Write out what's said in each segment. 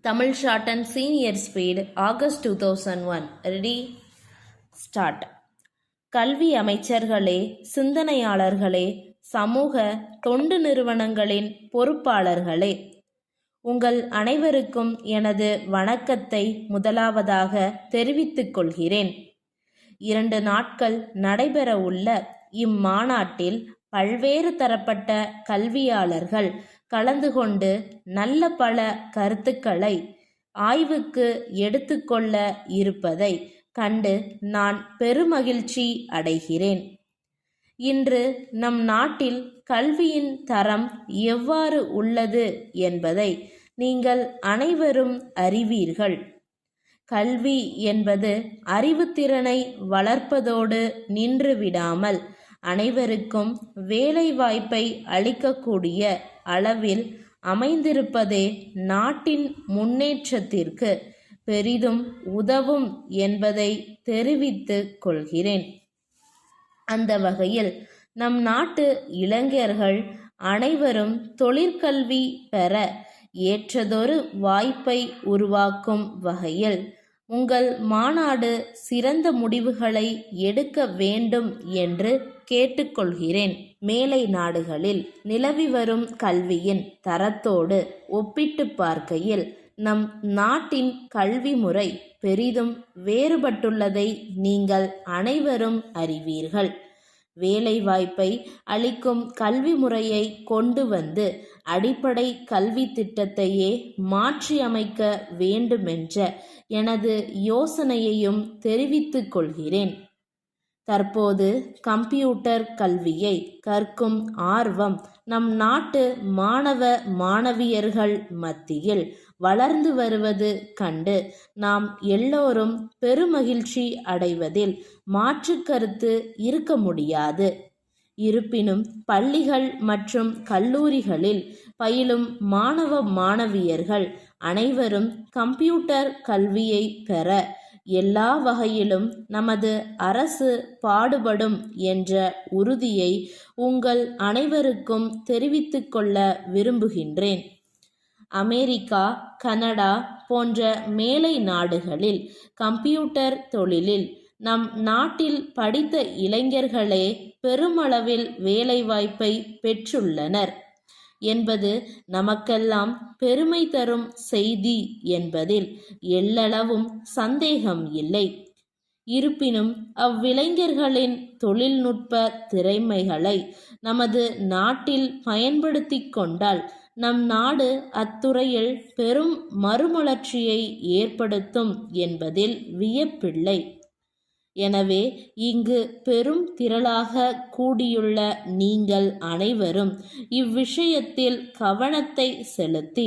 Tamil Short and Senior Speed, August 2001. Ready? Start. கல்வி அமைச்சர்களே, சிந்தனையாளர்களே, சமூக தொண்டு நிறுவனங்களின் பொறுப்பாளர்களே, உங்கள் அனைவருக்கும் எனது வணக்கத்தை முதலாவதாக தெரிவித்துக் கொள்கிறேன். 2 நாட்கள் நடைபெற உள்ள இம்மாநாட்டில் பல்வேறு தரப்பட்ட கல்வியாளர்கள் கலந்து கொண்டு நல்ல பல கருத்துக்களை ஆய்வுக்கு எடுத்துக்கொள்ள இருப்பதை கண்டு நான் பெருமகிழ்ச்சி அடைகிறேன். இன்று நம் நாட்டில் கல்வியின் தரம் எவ்வாறு உள்ளது என்பதை நீங்கள் அனைவரும் அறிவீர்கள். கல்வி என்பது அறிவுத்திறனை வளர்ப்பதோடு நின்று விடாமல் அனைவருக்கும் வேலைவாய்ப்பை அளிக்கக்கூடிய அளவில் அமைந்திருப்பதே நாட்டின் முன்னேற்றத்திற்கு பெரிதும் உதவும் என்பதை தெரிவித்துக் கொள்கிறேன். அந்த வகையில் நம் நாட்டு இளைஞர்கள் அனைவரும் தொழிற்கல்வி பெற ஏற்றதொரு வாய்ப்பை உருவாக்கும் வகையில் உங்கள் மாநாடு சிறந்த முடிவுகளை எடுக்க வேண்டும் என்று கேட்டுக்கொள்கிறேன். மேலை நாடுகளில் நிலவி வரும் கல்வியின் தரத்தோடு ஒப்பிட்டு பார்க்கையில் நம் நாட்டின் கல்வி முறை பெரிதும் வேறுபட்டுள்ளதை நீங்கள் அனைவரும் அறிவீர்கள். வேலைவாய்ப்பை அளிக்கும் கல்வி முறையை கொண்டு வந்து அடிப்படை கல்வி திட்டத்தையே மாற்றியமைக்க வேண்டுமென்ற எனது யோசனையையும் தெரிவித்துக் கொள்கிறேன். தற்போது கம்ப்யூட்டர் கல்வியை கற்கும் ஆர்வம் நம் நாட்டு மாணவ மாணவியர்கள் மத்தியில் வளர்ந்து வருவது கண்டு நாம் எல்லோரும் பெருமகிழ்ச்சி அடைவதில் மாற்று கருத்து இருக்க முடியாது. இருப்பினும் பள்ளிகள் மற்றும் கல்லூரிகளில் பயிலும் மாணவ மாணவியர்கள் அனைவரும் கம்ப்யூட்டர் கல்வியை பெற எல்லா வகையிலும் நமது அரசு பாடுபடும் என்ற உறுதியை உங்கள் அனைவருக்கும் தெரிவித்துக் கொள்ள விரும்புகின்றேன். அமெரிக்கா, கனடா போன்ற மேலை நாடுகளில் கம்ப்யூட்டர் தொழிலில் நம் நாட்டில் படித்த இளைஞர்களே பெருமளவில் வேலைவாய்ப்பை பெற்றுள்ளனர் என்பது நமக்கெல்லாம் பெருமை தரும் செய்தி என்பதில் எள்ளளவும் சந்தேகம் இல்லை. இருப்பினும் அவ்விளைஞர்களின் தொழில்நுட்ப திறமைகளை நமது நாட்டில் பயன்படுத்தி கொண்டால் நம் நாடு அத்துறையில் பெரும் மறுமலர்ச்சியை ஏற்படுத்தும் என்பதில் வியப்பில்லை. எனவே இங்கு பெரும் திரளாக கூடியுள்ள நீங்கள் அனைவரும் இவ்விஷயத்தில் கவனத்தை செலுத்தி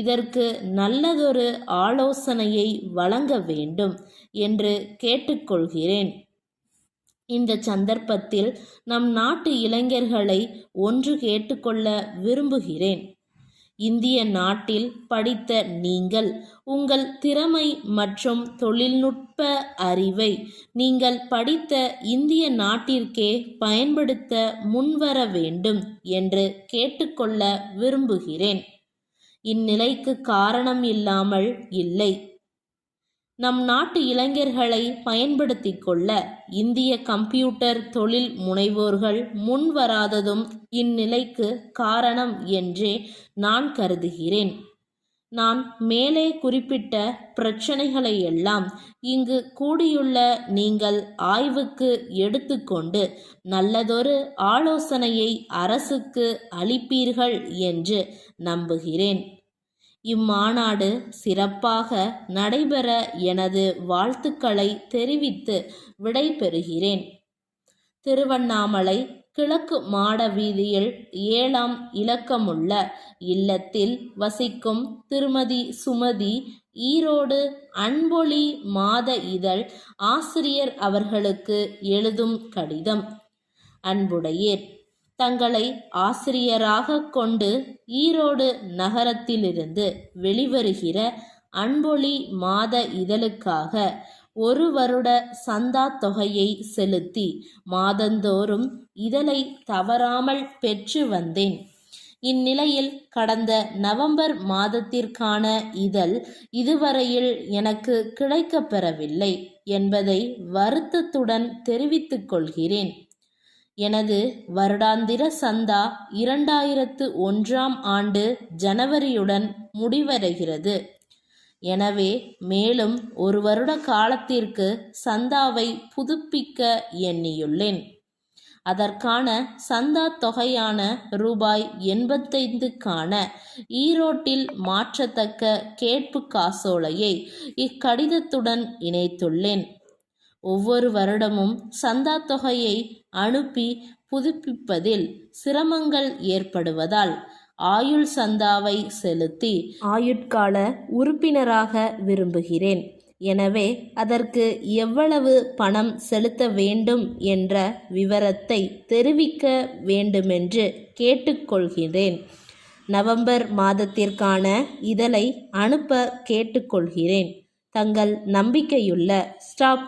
இதற்கு நல்லதொரு ஆலோசனையை வழங்க வேண்டும் என்று கேட்டுக்கொள்கிறேன். இந்த சந்தர்ப்பத்தில் நம் நாட்டு இளைஞர்களை ஒன்று கேட்டுக்கொள்ள விரும்புகிறேன். இந்திய நாட்டில் படித்த நீங்கள் உங்கள் திறமை மற்றும் தொழில்நுட்ப அறிவை நீங்கள் படித்த இந்திய நாட்டிற்கே பயன்படுத்த முன்வர வேண்டும் என்று கேட்டுக்கொள்ள விரும்புகிறேன். இந்நிலைக்கு காரணம் இல்லாமல் இல்லை. நம் நாட்டு இளைஞர்களை பயன்படுத்தி கொள்ள இந்திய கம்ப்யூட்டர் தொழில் முனைவோர்கள் முன்வராததும் இந்நிலைக்கு காரணம் என்றே நான் கருதுகிறேன். நான் மேலே குறிப்பிட்ட பிரச்சனைகளையெல்லாம் இங்கு கூடியுள்ள நீங்கள் ஆய்வுக்கு எடுத்துக்கொண்டு நல்லதொரு ஆலோசனையை அரசுக்கு அளிப்பீர்கள் என்று நம்புகிறேன். இம்மாநாடு சிறப்பாக நடைபெற எனது வாழ்த்துக்களை தெரிவித்து விடைபெறுகிறேன். திருவண்ணாமலை கிழக்கு மாட வீதியில் 7ஆம் இலக்கமுள்ள இல்லத்தில் வசிக்கும் திருமதி சுமதி ஈரோடு அன்பொழி மாத இதழ் ஆசிரியர் அவர்களுக்கு எழுதும் கடிதம். அன்புடையீர், தங்களை ஆசிரியராக கொண்டு ஈரோடு நகரத்திலிருந்து வெளிவருகிற அன்பொழி மாத இதழுக்காக 1 வருட சந்தா தொகையை செலுத்தி மாதந்தோறும் இதழை தவறாமல் பெற்று வந்தேன். இந்நிலையில் கடந்த நவம்பர் மாதத்திற்கான இதழ் இதுவரையில் எனக்கு கிடைக்கப் பெறவில்லை என்பதை வருத்தத்துடன் தெரிவித்துக் கொள்கிறேன். எனது வருடாந்திர சந்தா 2001ஆம் ஆண்டு ஜனவரியுடன் முடிவடைகிறது. எனவே மேலும் 1 வருட காலத்திற்கு சந்தாவை புதுப்பிக்க எண்ணியுள்ளேன். அதற்கான சந்தா தொகையான ரூபாய் 85க்கான ஈரோட்டில் மாற்றத்தக்க கேட்பு காசோலையை இக்கடிதத்துடன் இணைத்துள்ளேன். ஒவ்வொரு வருடமும் சந்தா தொகையை அனுப்பி புதுப்பிப்பதில் சிரமங்கள் ஏற்படுவதால் ஆயுள் சந்தாவை செலுத்தி ஆயுட்கால உறுப்பினராக விரும்புகிறேன். எனவே அதற்கு எவ்வளவு பணம் செலுத்த வேண்டும் என்ற விவரத்தை தெரிவிக்க வேண்டுமென்று கேட்டுக்கொள்கிறேன். நவம்பர் மாதத்திற்கான இதழை அனுப்ப கேட்டுக்கொள்கிறேன். தங்கள் நம்பிக்கையுள்ள ஸ்டாப்